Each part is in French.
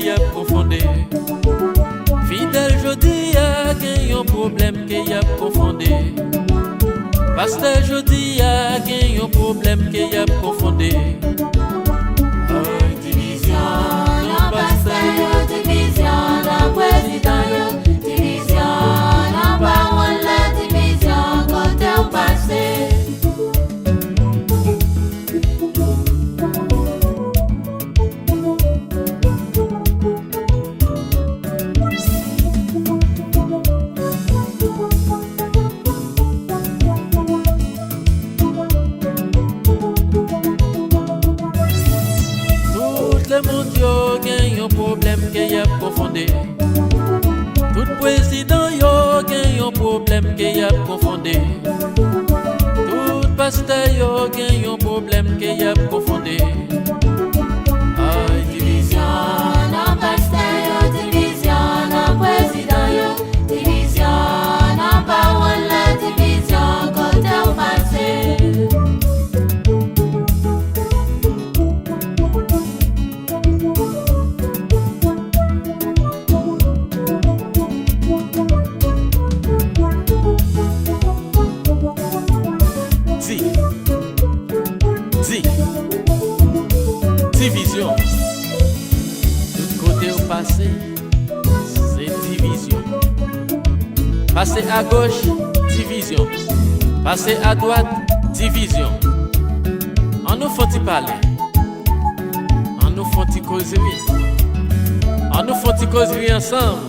y a confondé. Fidèle jodi a gen un problème que y a confondé. Pasteur jodi a gen un problème que y a confondé. Division, non pasteur yo, division, non président yo, division, non parole la division, côté au passé. Le monde yo gen un problème que y a confondé. Tout président yo gen un problème que y a confondé. Tout pasteur yo gen un problème que y a confondé. Division, non pasteur yo, division, non président yo, division, non parole la division, côté au passé. Division. Tout côté au passé, c'est division. Passer à gauche, division. Passer à droite, division. On nous faut-il parler? On nous faut-il causer? On nous faut-il causer ensemble?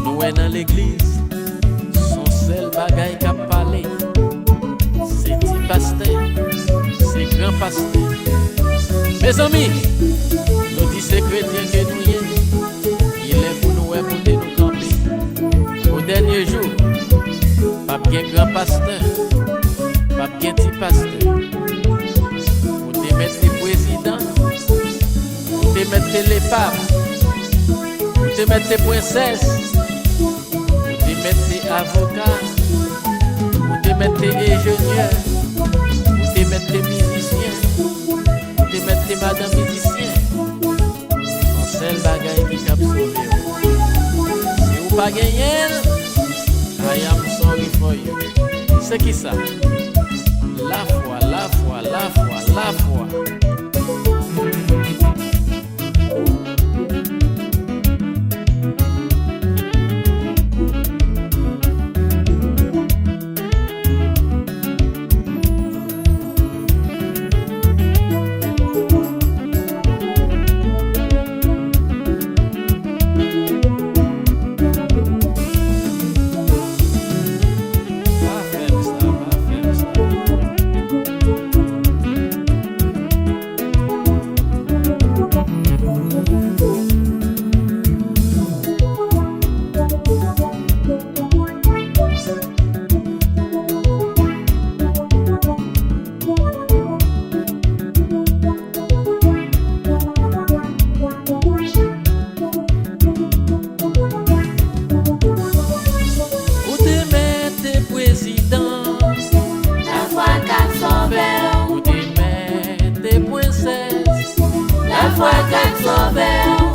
Nous sommes dans l'église, son seul bagaille qu'a parlé. C'est petit pasteur, c'est grand pasteur. Mes amis, nous disons c'est chrétien que nous y est. Il est pour nous écouter nous camper. Au dernier jour, pas bien grand pasteur, pas bien petit pasteur. Vous te mettez les présidents, vous te mettez les papes, vous te mettez les princesses, vous te mettez avocats, vous te mettez ingénieurs, vous te mettez musiciens, vous te mettez madame musicien. Son seul bagaille qui cap sauver. Si vous pas gagné, I am sorry for you. C'est qui ça? La foi, la foi, la foi, la foi.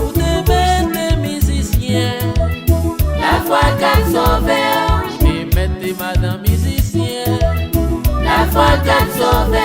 Vous te mettez musicien, la foi qu'a sauvé, vous te mettez madame musicien, la foi qu'a sauvé.